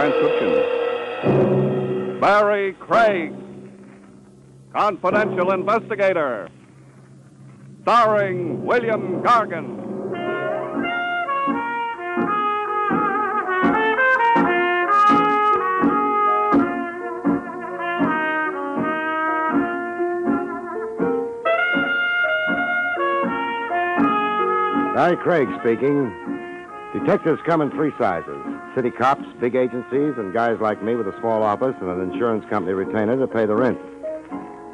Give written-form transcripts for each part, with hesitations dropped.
transcription. Barrie Craig, Confidential Investigator, starring William Gargan. Barrie Craig speaking. Detectives come in three sizes. City cops, big agencies, and guys like me with a small office and an insurance company retainer to pay the rent.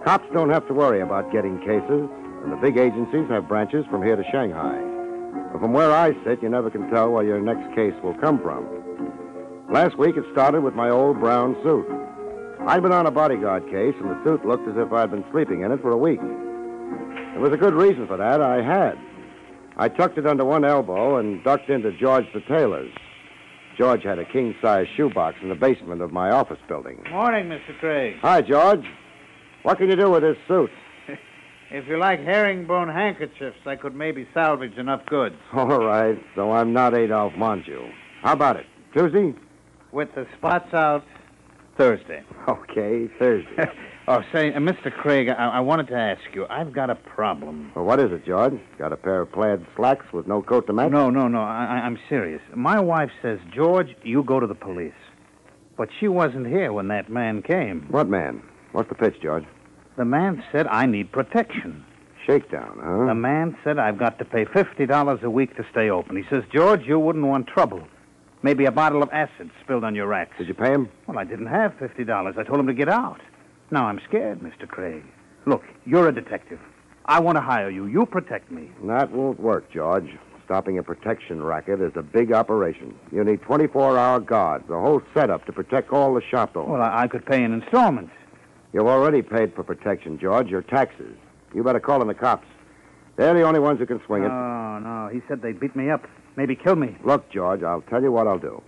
Cops don't have to worry about getting cases, and the big agencies have branches from here to Shanghai. But from where I sit, you never can tell where your next case will come from. Last week, it started with my old brown suit. I'd been on a bodyguard case, and the suit looked as if I'd been sleeping in it for a week. There was a good reason for that. I had. I tucked it under one elbow and ducked into George the tailor's. George had a king-size shoebox in the basement of my office building. Morning, Mr. Craig. Hi, George. What can you do with this suit? If you like herringbone handkerchiefs, I could maybe salvage enough goods. All right, so I'm not Adolphe Monju. How about it? Tuesday? With the spots out, Thursday. Okay, Thursday. Say, Mr. Craig, I wanted to ask you, I've got a problem. Well, what is it, George? Got a pair of plaid slacks with no coat to match? No, I'm serious. My wife says, George, you go to the police. But she wasn't here when that man came. What man? What's the pitch, George? The man said I need protection. Shakedown, huh? The man said I've got to pay $50 a week to stay open. He says, George, you wouldn't want trouble. Maybe a bottle of acid spilled on your racks. Did you pay him? Well, I didn't have $50. I told him to get out. Now I'm scared, Mr. Craig. Look, you're a detective. I want to hire you. You protect me. That won't work, George. Stopping a protection racket is a big operation. You need 24-hour guards, a whole setup to protect all the shop owners. Well, I could pay in installments. You've already paid for protection, George, your taxes. You better call in the cops. They're the only ones who can swing it. No. He said they'd beat me up. Maybe kill me. Look, George, I'll tell you what I'll do.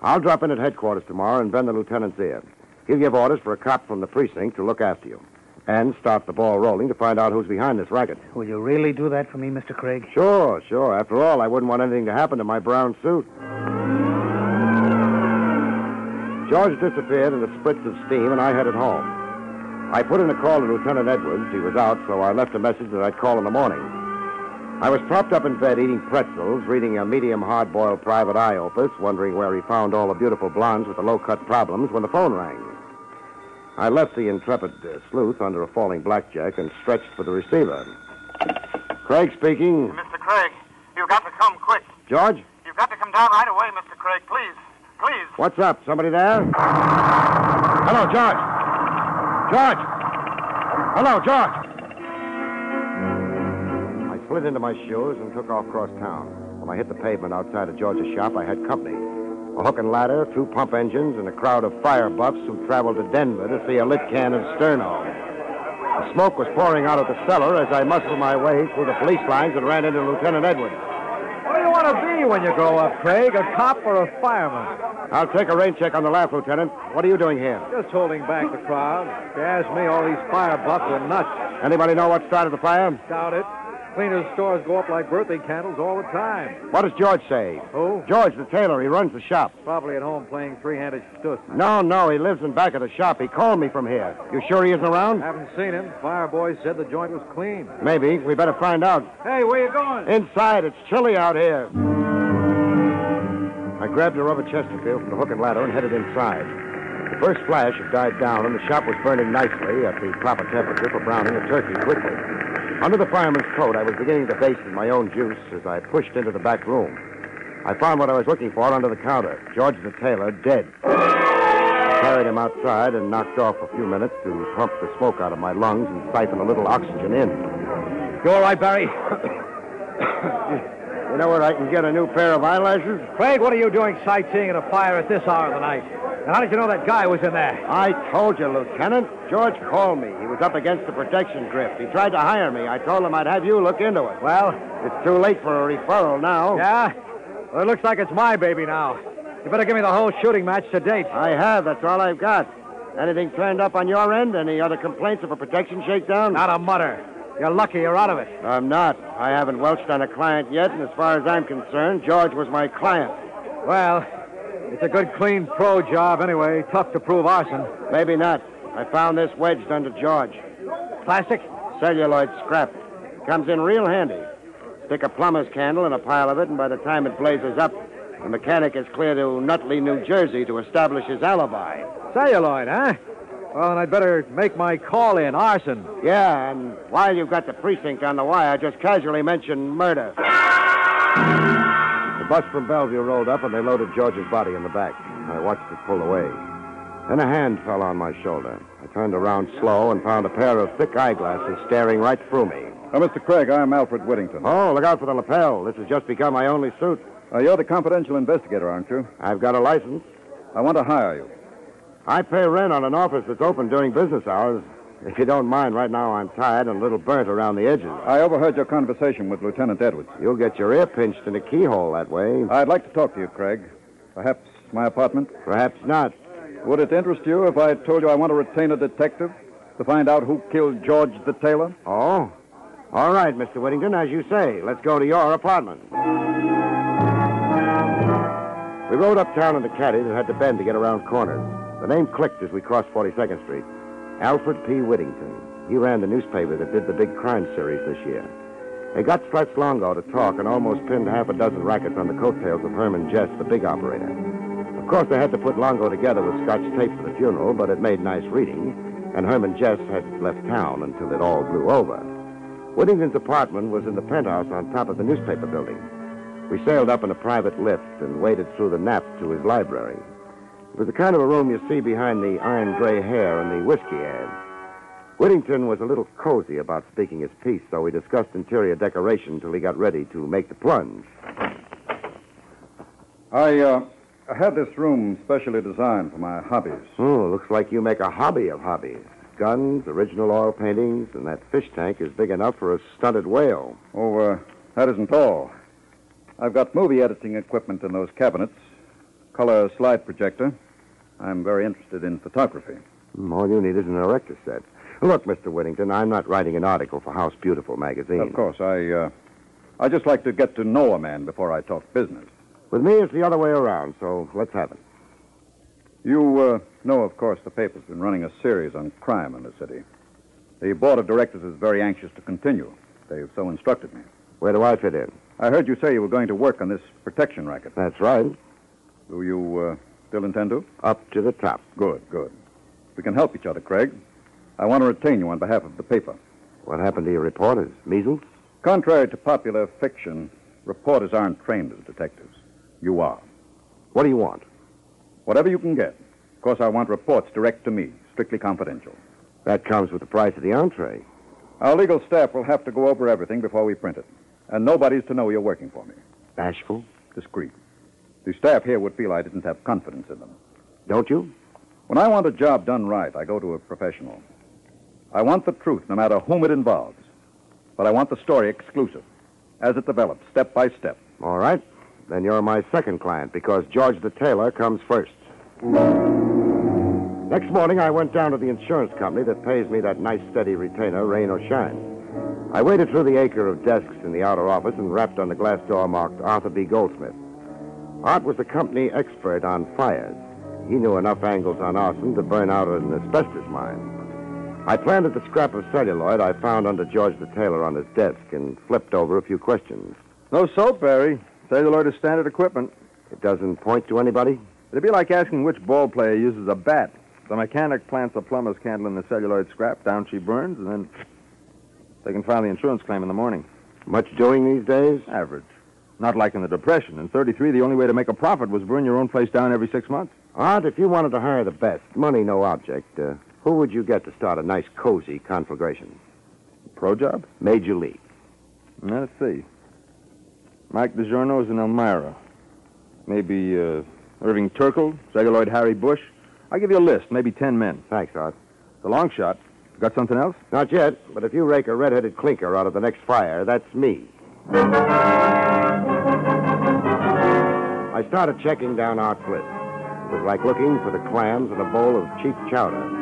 I'll drop in at headquarters tomorrow and bend the lieutenant's ear. He'll give orders for a cop from the precinct to look after you. And start the ball rolling to find out who's behind this racket. Will you really do that for me, Mr. Craig? Sure. After all, I wouldn't want anything to happen to my brown suit. George disappeared in a spritz of steam, and I headed home. I put in a call to Lieutenant Edwards. He was out, so I left a message that I'd call in the morning. I was propped up in bed eating pretzels, reading a medium hard-boiled private eye opus, wondering where he found all the beautiful blondes with the low-cut problems when the phone rang. I left the intrepid sleuth under a falling blackjack and stretched for the receiver. Craig speaking. Mr. Craig, you've got to come quick. George? You've got to come down right away, Mr. Craig, please. Please. What's up? Somebody there? Hello, George. George! Hello, George! I slid into my shoes and took off across town. When I hit the pavement outside of George's shop, I had company. A hook and ladder, 2 pump engines, and a crowd of fire buffs who traveled to Denver to see a lit can of Sterno. The smoke was pouring out of the cellar as I muscled my way through the police lines and ran into Lieutenant Edwards. What do you want to be when you grow up, Craig? A cop or a fireman? I'll take a rain check on the laugh, Lieutenant. What are you doing here? Just holding back the crowd. If you ask me, all these fire buffs are nuts. Anybody know what started the fire? Doubt it. Cleaners' stores go up like birthday candles all the time. What does George say? Who? George, the tailor. He runs the shop. Probably at home playing three-handed stuss. No. He lives in back of the shop. He called me from here. You sure he isn't around? Haven't seen him. Fire boys said the joint was clean. Maybe. We better find out. Hey, where you going? Inside. It's chilly out here. I grabbed a rubber Chesterfield from the hook and ladder and headed inside. The first flash had died down, and the shop was burning nicely at the proper temperature for browning a turkey quickly. Under the fireman's coat, I was beginning to baste in my own juice as I pushed into the back room. I found what I was looking for under the counter, George the tailor, dead. I carried him outside and knocked off a few minutes to pump the smoke out of my lungs and siphon a little oxygen in. You all right, Barrie? You know where I can get a new pair of eyelashes? Craig, what are you doing sightseeing at a fire at this hour of the night? And how did you know that guy was in there? I told you, Lieutenant. George called me. He was up against the protection grift. He tried to hire me. I told him I'd have you look into it. Well? It's too late for a referral now. Yeah? Well, it looks like it's my baby now. You better give me the whole shooting match to date. I have. That's all I've got. Anything turned up on your end? Any other complaints of a protection shakedown? Not a mutter. You're lucky you're out of it. I'm not. I haven't welched on a client yet, and as far as I'm concerned, George was my client. Well, It's a good, clean pro job anyway. Tough to prove arson. Maybe not. I found this wedged under George. Plastic? Celluloid scrap. Comes in real handy. Stick a plumber's candle in a pile of it, and by the time it blazes up, the mechanic is clear to Nutley, New Jersey to establish his alibi. Celluloid, huh? Well, then I'd better make my call in. Arson. Yeah, and while you've got the precinct on the wire, just casually mention murder. The bus from Bellevue rolled up, and they loaded George's body in the back. I watched it pull away. Then a hand fell on my shoulder. I turned around slow and found a pair of thick eyeglasses staring right through me. Mr. Craig, I'm Alfred Whittington. Oh, look out for the lapel. This has just become my only suit. You're the confidential investigator, aren't you? I've got a license. I want to hire you. I pay rent on an office that's open during business hours. If you don't mind, right now I'm tired and a little burnt around the edges. I overheard your conversation with Lieutenant Edwards. You'll get your ear pinched in a keyhole that way. I'd like to talk to you, Craig. Perhaps my apartment? Perhaps not. Would it interest you if I told you I want to retain a detective to find out who killed George the tailor? Oh? All right, Mr. Whittington, as you say. Let's go to your apartment. We rode uptown in the caddy that had to bend to get around corners. The name clicked as we crossed 42nd Street. Alfred P. Whittington. He ran the newspaper that did the big crime series this year. They got Stretch Longo to talk and almost pinned half a dozen rackets on the coattails of Herman Jess, the big operator. Of course, they had to put Longo together with Scotch tape for the funeral, but it made nice reading, and Herman Jess had left town until it all blew over. Whittington's apartment was in the penthouse on top of the newspaper building. We sailed up in a private lift and waded through the nap to his library. It was the kind of a room you see behind the iron gray hair and the whiskey ads. Whittington was a little cozy about speaking his piece, so we discussed interior decoration till he got ready to make the plunge. I had this room specially designed for my hobbies. Oh, looks like you make a hobby of hobbies. Guns, original oil paintings, and that fish tank is big enough for a stunted whale. Oh, that isn't all. I've got movie editing equipment in those cabinets. Color slide projector. I'm very interested in photography. All you need is an erector set. Look, Mr. Whittington, I'm not writing an article for House Beautiful magazine. Of course. I just like to get to know a man before I talk business. With me, it's the other way around, so let's have it. You know, of course, the paper's been running a series on crime in the city. The board of directors is very anxious to continue. They've so instructed me. Where do I fit in? I heard you say you were going to work on this protection racket. That's right. Do you still intend to? Up to the top. Good. We can help each other, Craig. I want to retain you on behalf of the paper. What happened to your reporters? Measles? Contrary to popular fiction, reporters aren't trained as detectives. You are. What do you want? Whatever you can get. Of course, I want reports direct to me, strictly confidential. That comes with the price of the entree. Our legal staff will have to go over everything before we print it. And nobody's to know you're working for me. Bashful? Discreet. The staff here would feel I didn't have confidence in them. Don't you? When I want a job done right, I go to a professional. I want the truth, no matter whom it involves. But I want the story exclusive, as it develops, step by step. All right. Then you're my second client, because George the tailor comes first. Next morning, I went down to the insurance company that pays me that nice, steady retainer, rain or shine. I waded through the acre of desks in the outer office and rapped on the glass door marked Arthur B. Goldsmith. Art was the company expert on fires. He knew enough angles on arson to burn out an asbestos mine. I planted the scrap of celluloid I found under George the tailor on his desk and flipped over a few questions. No soap, Barrie. Celluloid is standard equipment. It doesn't point to anybody? It'd be like asking which ball player uses a bat. The mechanic plants a plumber's candle in the celluloid scrap, down she burns, and then they can file the insurance claim in the morning. Much doing these days? Average. Not like in the Depression. In 33, the only way to make a profit was burn your own place down every 6 months. Art, if you wanted to hire the best, money no object, who would you get to start a nice, cozy conflagration? Pro job? Major League. Let's see. Mike DiGiorno's in Elmira. Maybe Irving Turkle, celluloid Harry Bush. I'll give you a list, maybe 10 men. Thanks, Art. It's a long shot. Got something else? Not yet, but if you rake a red-headed clinker out of the next fire, that's me. I started checking down Art's list. It was like looking for the clams in a bowl of cheap chowder.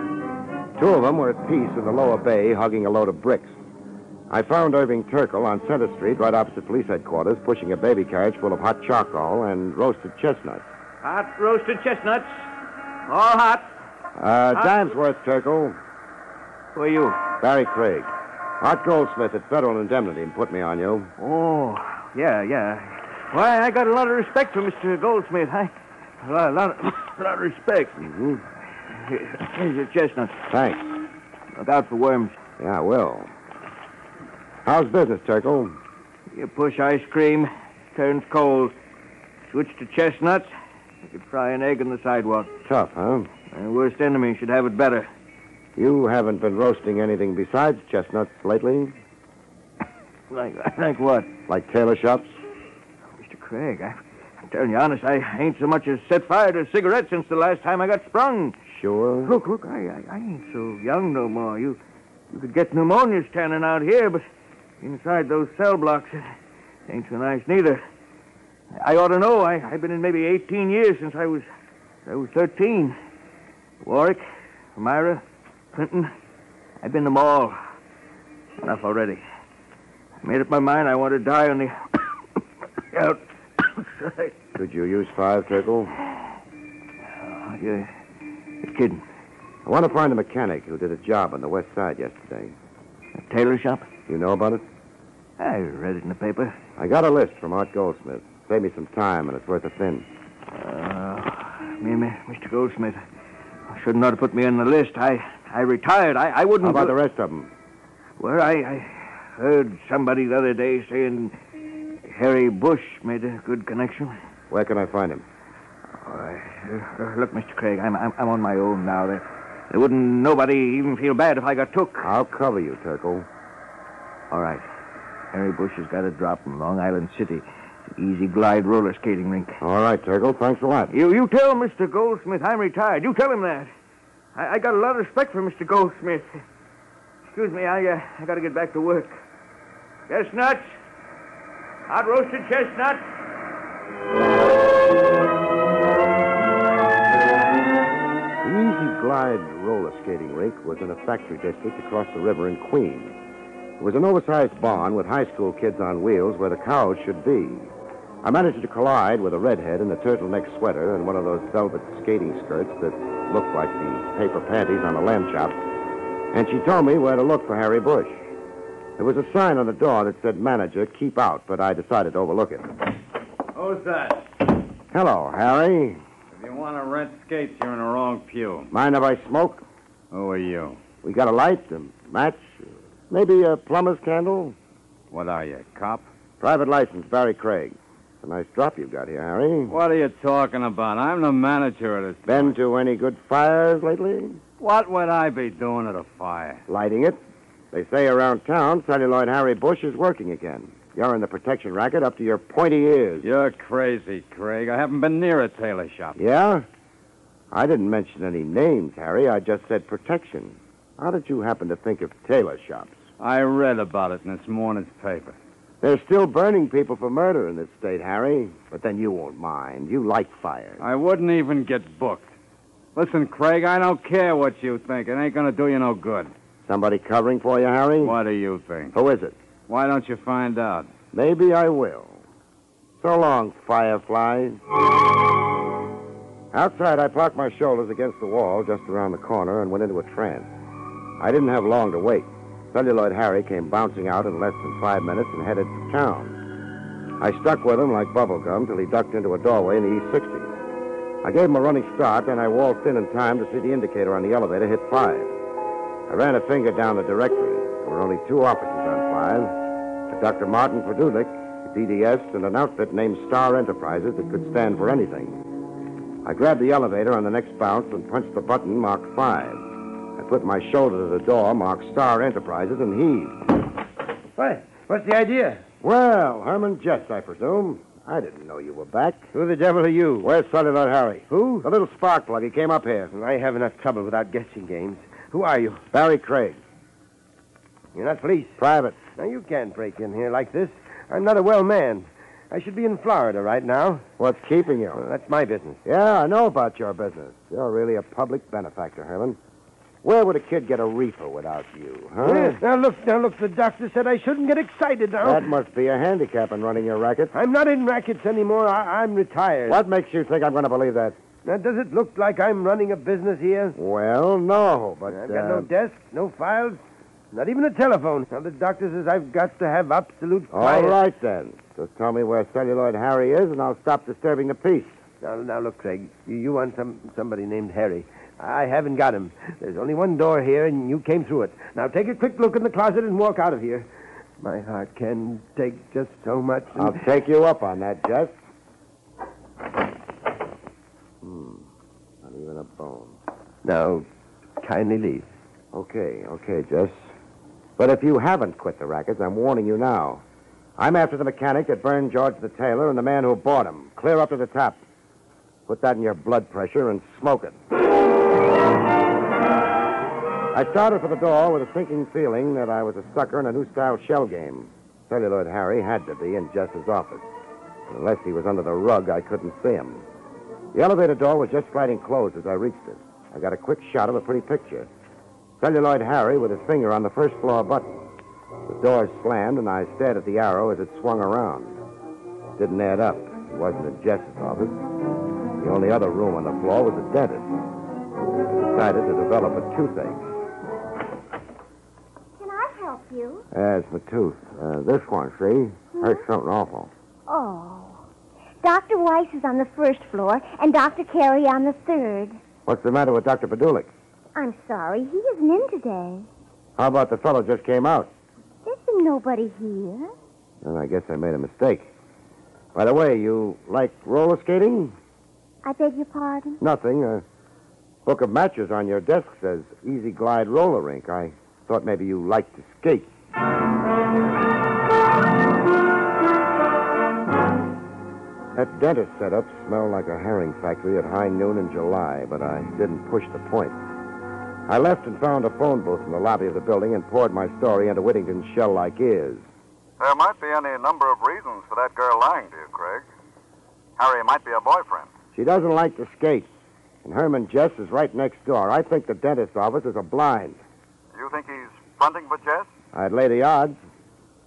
2 of them were at peace in the lower bay, hugging a load of bricks. I found Irving Turkle on Center Street, right opposite police headquarters, pushing a baby carriage full of hot charcoal and roasted chestnuts. Hot roasted chestnuts. All hot. Dime's worth, Turkle. Who are you? Barrie Craig. Art Goldsmith at Federal Indemnity put me on you. Oh, yeah. Why, I got a lot of respect for Mr. Goldsmith. A lot of respect. Mm-hmm. Here's your chestnuts. Thanks. Look out for worms. Yeah, I will. How's business, Turkle? You push ice cream, turns cold. Switch to chestnuts, you could fry an egg on the sidewalk. Tough, huh? My worst enemy should have it better. You haven't been roasting anything besides chestnuts lately? Like what? Like tailor shops? Mr. Craig, I'm telling you honest, I ain't so much as set fire to a cigarette since the last time I got sprung. Sure. Look, I ain't so young no more. You could get pneumonia standing out here, but inside those cell blocks, it ain't so nice neither. I ought to know. I've been in maybe 18 years since I was 13. Warwick, Elmira, Clinton, I've been them all. Enough already. I made up my mind I want to die on the outside. Could you use 5, Turkle? Oh, you're kidding. I want to find a mechanic who did a job on the west side yesterday. A tailor shop? You know about it? I read it in the paper. I got a list from Art Goldsmith. Save me some time, and it's worth a fin. Mr. Goldsmith, I shouldn't ought to put me on the list. I retired. I wouldn't... How about the rest of them? Well, I heard somebody the other day saying Harry Bush made a good connection. Where can I find him? Look, Mr. Craig, I'm on my own now. There wouldn't nobody even feel bad if I got took. I'll cover you, Turkle. All right. Harry Bush has got a drop in Long Island City. Easy glide roller skating rink. All right, Turkle. Thanks a lot. You tell Mr. Goldsmith I'm retired. You tell him that. I got a lot of respect for Mr. Goldsmith. Excuse me, I got to get back to work. Chestnuts. Hot roasted chestnuts. The Easy Glide roller skating rink was in a factory district across the river in Queens. It was an oversized barn with high school kids on wheels where the cows should be. I managed to collide with a redhead in a turtleneck sweater and one of those velvet skating skirts that looked like the paper panties on a lamb chop. And she told me where to look for Harry Bush. There was a sign on the door that said manager, keep out, but I decided to overlook it. Who's that? Hello, Harry. If you want to rent skates, you're in the wrong pew. Mind if I smoke? Who are you? We got a light, a match, maybe a plumber's candle? What are you, cop? Private license, Barrie Craig. It's a nice drop you've got here, Harry. What are you talking about? I'm the manager of this. Been to any good fires lately? What would I be doing at a fire? Lighting it. They say around town, celluloid Harry Bush is working again. You're in the protection racket up to your pointy ears. You're crazy, Craig. I haven't been near a tailor shop. Yeah? I didn't mention any names, Harry. I just said protection. How did you happen to think of tailor shops? I read about it in this morning's paper. They're still burning people for murder in this state, Harry. But then you won't mind. You like fire. I wouldn't even get booked. Listen, Craig, I don't care what you think. It ain't going to do you no good. Somebody covering for you, Harry? What do you think? Who is it? Why don't you find out? Maybe I will. So long, fireflies. Outside, I parked my shoulders against the wall just around the corner and went into a trance. I didn't have long to wait. Celluloid Harry came bouncing out in less than 5 minutes and headed for town. I stuck with him like bubblegum till he ducked into a doorway in the East 60s. I gave him a running start, then I waltzed in time to see the indicator on the elevator hit 5. I ran a finger down the directory. There were only 2 offices on file. Dr. Martin Produlik, DDS, and an outfit named Star Enterprises that could stand for anything. I grabbed the elevator on the next bounce and punched the button marked 5. I put my shoulder to the door marked Star Enterprises and heaved. What? What's the idea? Well, Herman Jess, I presume. I didn't know you were back. Who the devil are you? Where's Celluloid Harry? Who? The little spark plug. He came up here. I have enough trouble without guessing games. Who are you? Barrie Craig. You're not police. Private. Now, you can't break in here like this. I'm not a well man. I should be in Florida right now. What's keeping you? Well, that's my business. Yeah, I know about your business. You're really a public benefactor, Herman. Where would a kid get a reefer without you, huh? Yes, now look, the doctor said I shouldn't get excited now. That must be a handicap in running your racket. I'm not in rackets anymore. I'm retired. What makes you think I'm going to believe that? Now, does it look like I'm running a business here? Well, no, but... I've got no desk, no files, not even a telephone. Now, the doctor says I've got to have absolute quiet. All right, then. Just tell me where Celluloid Harry is, and I'll stop disturbing the peace. Now look, Craig, you want somebody named Harry. I haven't got him. There's only one door here, and you came through it. Now, take a quick look in the closet and walk out of here. My heart can take just so much. I'll take you up on that, Jess. Not even a bone. Now, kindly leave. Okay, Jess. But if you haven't quit the rackets, I'm warning you now. I'm after the mechanic that burned George the tailor and the man who bought him. Clear up to the top. Put that in your blood pressure and smoke it. I started for the door with a sinking feeling that I was a sucker in a new-style shell game. Celluloid Harry had to be in Jess's office. Unless he was under the rug, I couldn't see him. The elevator door was just sliding closed as I reached it. I got a quick shot of a pretty picture. Celluloid Harry with his finger on the first floor button. The door slammed, and I stared at the arrow as it swung around. It didn't add up. It wasn't in Jess's office. The only other room on the floor was the dentist. I decided to develop a toothache. Can I help you? It's my tooth. This one, see? Hurts something awful. Oh. Dr. Weiss is on the first floor, and Dr. Carey on the third. What's the matter with Dr. Padulik? I'm sorry, he isn't in today. How about the fellow just came out? There's been nobody here. Well, I guess I made a mistake. By the way, you like roller skating? I beg your pardon? Nothing. A book of matches on your desk says Easy Glide Roller Rink. I thought maybe you liked to skate. That dentist setup smelled like a herring factory at high noon in July, but I didn't push the point. I left and found a phone booth in the lobby of the building and poured my story into Whittington's shell-like ears. There might be any number of reasons for that girl lying to you, Craig. Harry might be a boyfriend. She doesn't like to skate, and Herman Jess is right next door. I think the dentist's office is a blind. You think he's fronting for Jess? I'd lay the odds.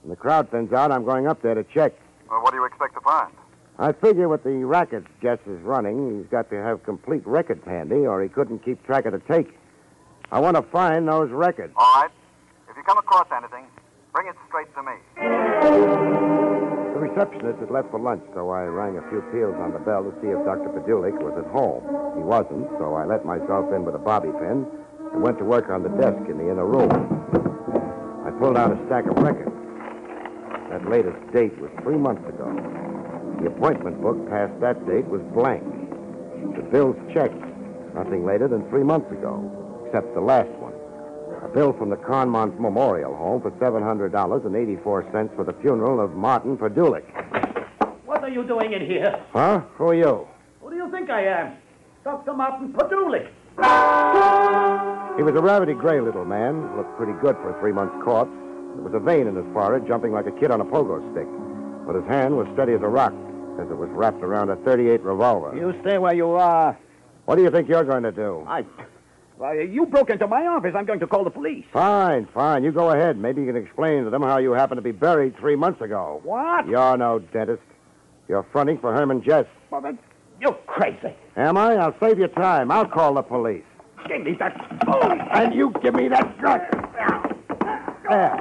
When the crowd thins out, I'm going up there to check. Well, what do you expect to find? I figure with the rackets Jess is running, he's got to have complete records handy, or he couldn't keep track of the take. I want to find those records. All right. If you come across anything, bring it straight to me. The receptionist had left for lunch, so I rang a few peals on the bell to see if Dr. Padulik was at home. He wasn't, so I let myself in with a bobby pin and went to work on the desk in the inner room. I pulled out a stack of records. That latest date was 3 months ago. The appointment book past that date was blank. The bills checked. Nothing later than 3 months ago, except the last one. A bill from the Conmont Memorial Home for $700.84 for the funeral of Martin Padulik. What are you doing in here? Huh? Who are you? Who do you think I am? Dr. Martin Padulik. He was a rabbity gray little man. Looked pretty good for a 3-month corpse. There was a vein in his forehead, jumping like a kid on a pogo stick. But his hand was steady as a rock, as it was wrapped around a .38 revolver. You stay where you are. What do you think you're going to do? Well, you broke into my office. I'm going to call the police. Fine. You go ahead. Maybe you can explain to them how you happened to be buried 3 months ago. What? You're no dentist. You're fronting for Herman Jess. Well, then, you're crazy. Am I? I'll save you time. I'll call the police. Give me that phone. And you give me that gun. There.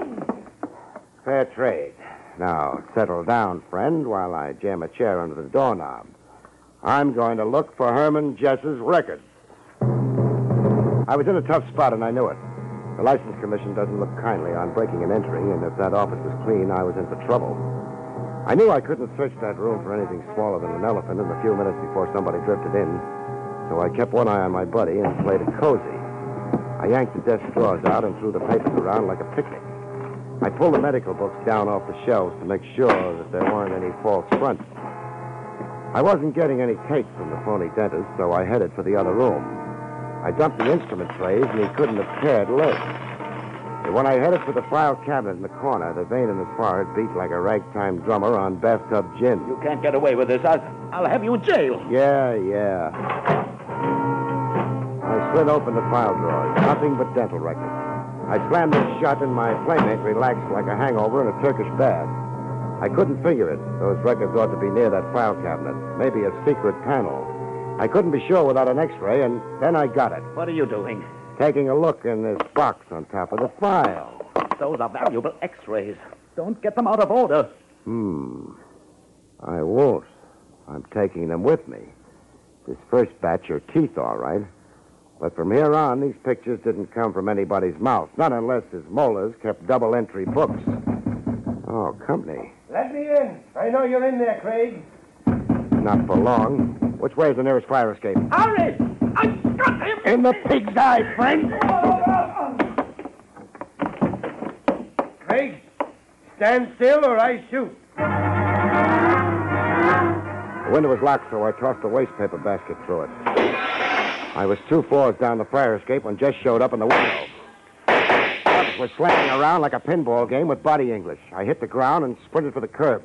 Fair trade. Now, settle down, friend, while I jam a chair under the doorknob. I'm going to look for Herman Jess's record. I was in a tough spot, and I knew it. The License Commission doesn't look kindly on breaking and entering, and if that office was clean, I was in for trouble. I knew I couldn't search that room for anything smaller than an elephant in the few minutes before somebody drifted in, so I kept one eye on my buddy and played it cozy. I yanked the desk drawers out and threw the papers around like a picnic. I pulled the medical books down off the shelves to make sure that there weren't any false fronts. I wasn't getting any takes from the phony dentist, so I headed for the other room. I dumped the instrument trays, and he couldn't have cared less. But when I headed for the file cabinet in the corner, the vein in his forehead beat like a ragtime drummer on bathtub gin. You can't get away with this. I'll have you in jail. Yeah. I slid open the file drawers. Nothing but dental records. I slammed them shut, and my playmate relaxed like a hangover in a Turkish bath. I couldn't figure it. Those records ought to be near that file cabinet. Maybe a secret panel. I couldn't be sure without an X-ray, and then I got it. What are you doing? Taking a look in this box on top of the file. Those are valuable X-rays. Don't get them out of order. I won't. I'm taking them with me. This first batch are teeth, all right. But from here on, these pictures didn't come from anybody's mouth. Not unless his molars kept double-entry books. Oh, company. Let me in. I know you're in there, Craig. Not for long. Which way is the nearest fire escape? Hurry! I got him! In the pig's eye, friend. Craig, stand still or I shoot. The window was locked, so I tossed a wastepaper basket through it. I was 2 floors down the fire escape when Jess showed up in the window. Pups were slamming around like a pinball game with body English. I hit the ground and sprinted for the curb.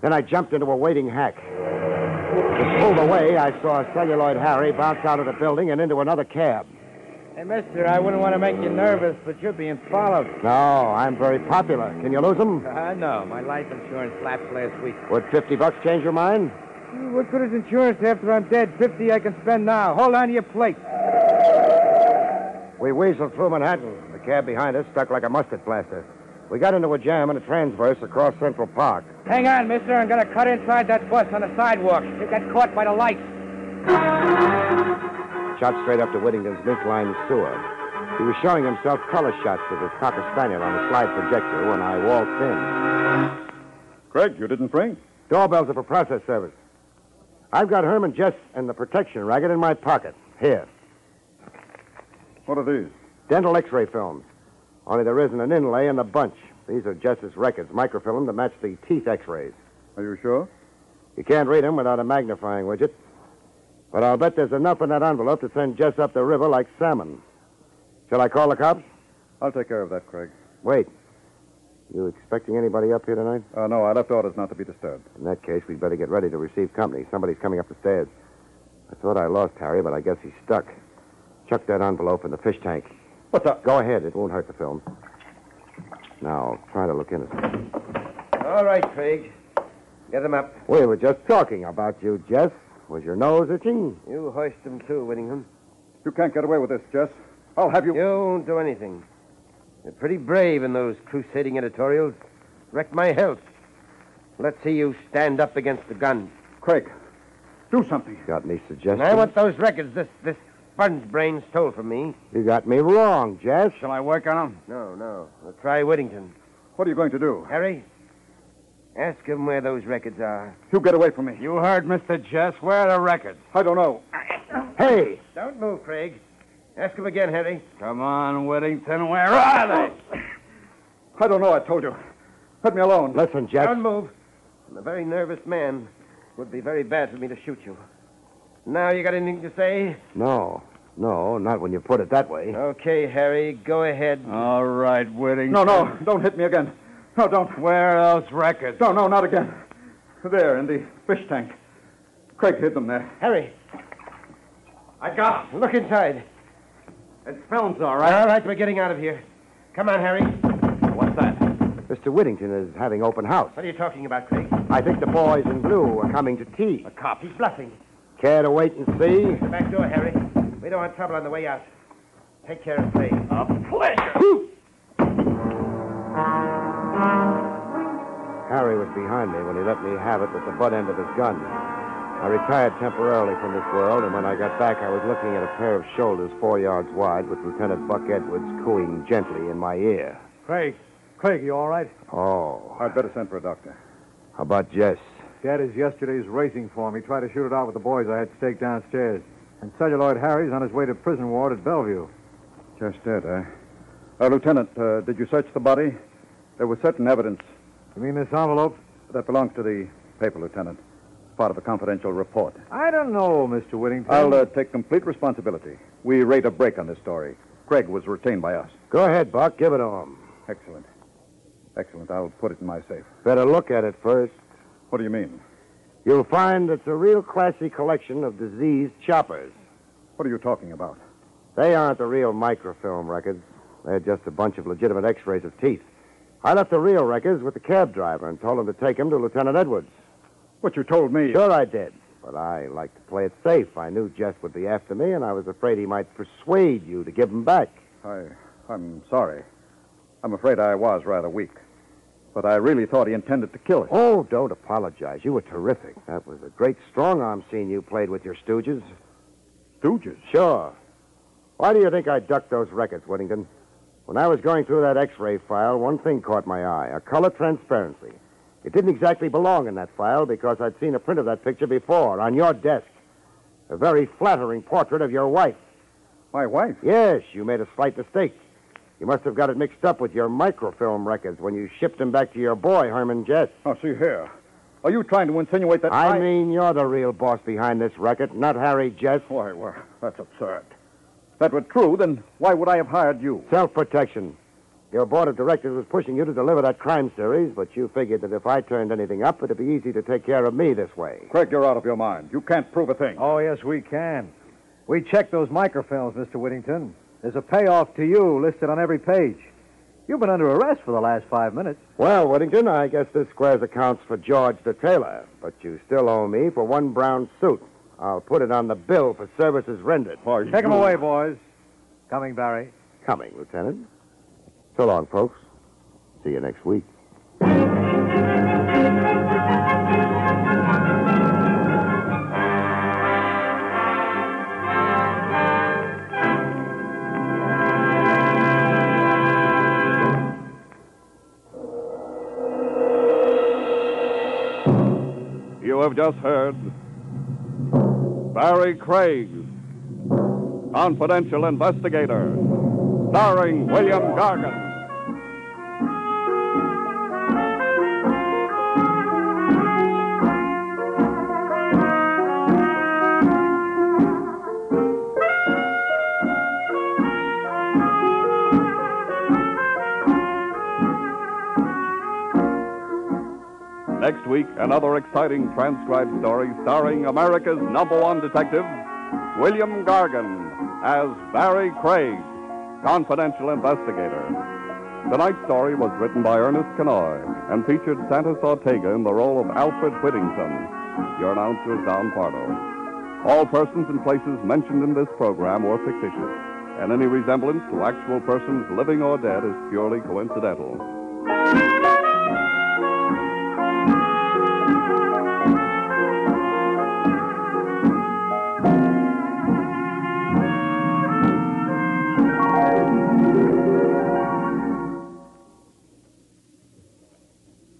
Then I jumped into a waiting hack. As pulled away, I saw Celluloid Harry bounce out of the building and into another cab. Hey, mister, I wouldn't want to make you nervous, but you're being followed. No, I'm very popular. Can you lose them? No. My life insurance lapsed last week. Would $50 change your mind? What good is insurance after I'm dead? 50 I can spend now. Hold on to your plate. We weaseled through Manhattan. The cab behind us stuck like a mustard plaster. We got into a jam in a transverse across Central Park. Hang on, mister. I'm going to cut inside that bus on the sidewalk. You got caught by the lights. Shot straight up to Whittington's mink-lined sewer. He was showing himself color shots with his Cocker Spaniel on a slide projector when I waltzed in. Craig, you didn't bring? Doorbells are for process service. I've got Herman, Jess, and the protection racket in my pocket. Here. What are these? Dental X-ray films. Only there isn't an inlay in the bunch. These are Jess's records, microfilm to match the teeth X-rays. Are you sure? You can't read them without a magnifying widget. But I'll bet there's enough in that envelope to send Jess up the river like salmon. Shall I call the cops? I'll take care of that, Craig. Wait. You expecting anybody up here tonight? No, I left orders not to be disturbed. In that case, we'd better get ready to receive company. Somebody's coming up the stairs. I thought I lost Harry, but I guess he's stuck. Chuck that envelope in the fish tank. What's up? Go ahead. It won't hurt the film. Now, try to look innocent. All right, Craig. Get them up. We were just talking about you, Jess. Was your nose itching? You hoist them, too, Whittingham. You can't get away with this, Jess. I'll have you... You won't do anything. You're pretty brave in those crusading editorials. Wrecked my health. Let's see you stand up against the gun. Craig, do something. Got any suggestions? I want those records this sponge brain stole from me. You got me wrong, Jess. Shall I work on them? No. We'll try Whittington. What are you going to do? Harry, ask him where those records are. You get away from me. You heard Mr. Jess. Where are the records? I don't know. Hey! Don't move, Craig. Ask him again, Harry. Come on, Whittington. Where are they? I don't know, I told you. Let me alone. Listen, Jess. Don't move. I'm a very nervous man. It would be very bad for me to shoot you. Now you got anything to say? No, not when you put it that way. Okay, Harry, go ahead. All right, Whittington. No, don't hit me again. No, don't. Where are those records? No, not again. There, in the fish tank. Craig hid them there. Harry, I got them. look inside. It's films, all right. All right, we're getting out of here. Come on, Harry. What's that? Mr. Whittington is having open house. What are you talking about, Craig? I think the boys in blue are coming to tea. A cop. He's bluffing. Care to wait and see? The back door, Harry. We don't want trouble on the way out. Take care of Craig. A pleasure. Harry was behind me when he let me have it with the butt end of his gun. I retired temporarily from this world, and when I got back, I was looking at a pair of shoulders 4 yards wide with Lieutenant Buck Edwards cooing gently in my ear. Craig, you all right? Oh. I'd better send for a doctor. How about Jess? Dad is yesterday's racing form. He tried to shoot it out with the boys I had staked downstairs. And Celluloid Harry's on his way to prison ward at Bellevue. Just dead, eh? Lieutenant, did you search the body? There was certain evidence. You mean this envelope? That belongs to the paper, Lieutenant. Part of a confidential report. I don't know, Mr. Whittington. I'll take complete responsibility. We rate a break on this story. Craig was retained by us. Go ahead, Buck. Give it to him. Excellent. I'll put it in my safe. Better look at it first. What do you mean? You'll find it's a real classy collection of diseased choppers. What are you talking about? They aren't the real microfilm records. They're just a bunch of legitimate x-rays of teeth. I left the real records with the cab driver and told him to take him to Lieutenant Edwards. What you told me. Sure I did. But I like to play it safe. I knew Jess would be after me, and I was afraid he might persuade you to give him back. I'm sorry. I'm afraid I was rather weak. But I really thought he intended to kill us. Oh, don't apologize. You were terrific. That was a great strong-arm scene you played with your stooges. Stooges? Sure. Why do you think I ducked those records, Whittington? When I was going through that X-ray file, one thing caught my eye, a color transparency. It didn't exactly belong in that file because I'd seen a print of that picture before, on your desk. A very flattering portrait of your wife. My wife? Yes, you made a slight mistake. You must have got it mixed up with your microfilm records when you shipped them back to your boy, Herman Jess. Oh, see here. Are you trying to insinuate that I mean, you're the real boss behind this racket, not Harry Jess. Why, well, that's absurd. If that were true, then why would I have hired you? Self-protection. Your board of directors was pushing you to deliver that crime series, but you figured that if I turned anything up, it'd be easy to take care of me this way. Craig, you're out of your mind. You can't prove a thing. Oh, yes, we can. We checked those microfilms, Mr. Whittington. There's a payoff to you listed on every page. You've been under arrest for the last 5 minutes. Well, Whittington, I guess this squares accounts for George the tailor, but you still owe me for one brown suit. I'll put it on the bill for services rendered. Take him away, boys. Coming, Barrie. Coming, Lieutenant. So long, folks. See you next week. You have just heard Barrie Craig, Confidential Investigator, starring William Gargan. Next week, another exciting transcribed story starring America's #1 detective, William Gargan, as Barrie Craig, Confidential Investigator. Tonight's story was written by Ernest Kenoy and featured Santos Ortega in the role of Alfred Whittington. Your announcer is Don Pardo. All persons and places mentioned in this program were fictitious, and any resemblance to actual persons living or dead is purely coincidental.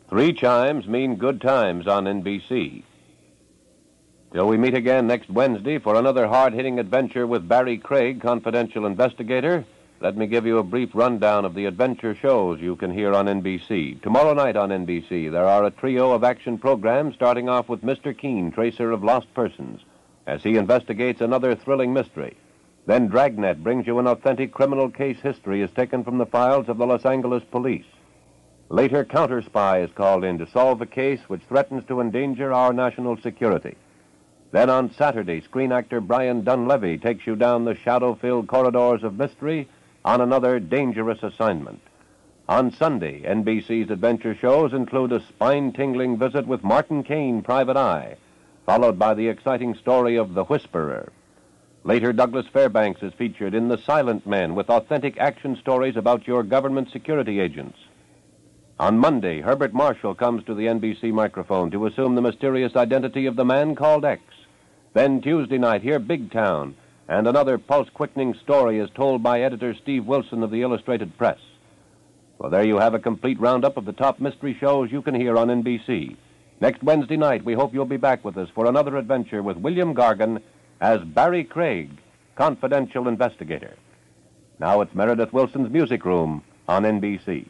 Three chimes mean good times on NBC. Till we meet again next Wednesday for another hard-hitting adventure with Barrie Craig, Confidential Investigator, let me give you a brief rundown of the adventure shows you can hear on NBC. Tomorrow night on NBC, there are a trio of action programs starting off with Mr. Keene, Tracer of Lost Persons, as he investigates another thrilling mystery. Then Dragnet brings you an authentic criminal case history as taken from the files of the Los Angeles police. Later, Counter Spy is called in to solve a case which threatens to endanger our national security. Then on Saturday, screen actor Brian Dunleavy takes you down the shadow-filled corridors of mystery on another dangerous assignment. On Sunday, NBC's adventure shows include a spine-tingling visit with Martin Caine, Private Eye, followed by the exciting story of The Whisperer. Later, Douglas Fairbanks is featured in The Silent Men with authentic action stories about your government security agents. On Monday, Herbert Marshall comes to the NBC microphone to assume the mysterious identity of the man called X. Then Tuesday night, hear Big Town, and another pulse-quickening story is told by editor Steve Wilson of the Illustrated Press. Well, there you have a complete roundup of the top mystery shows you can hear on NBC. Next Wednesday night, we hope you'll be back with us for another adventure with William Gargan as Barrie Craig, Confidential Investigator. Now it's Meredith Wilson's Music Room on NBC.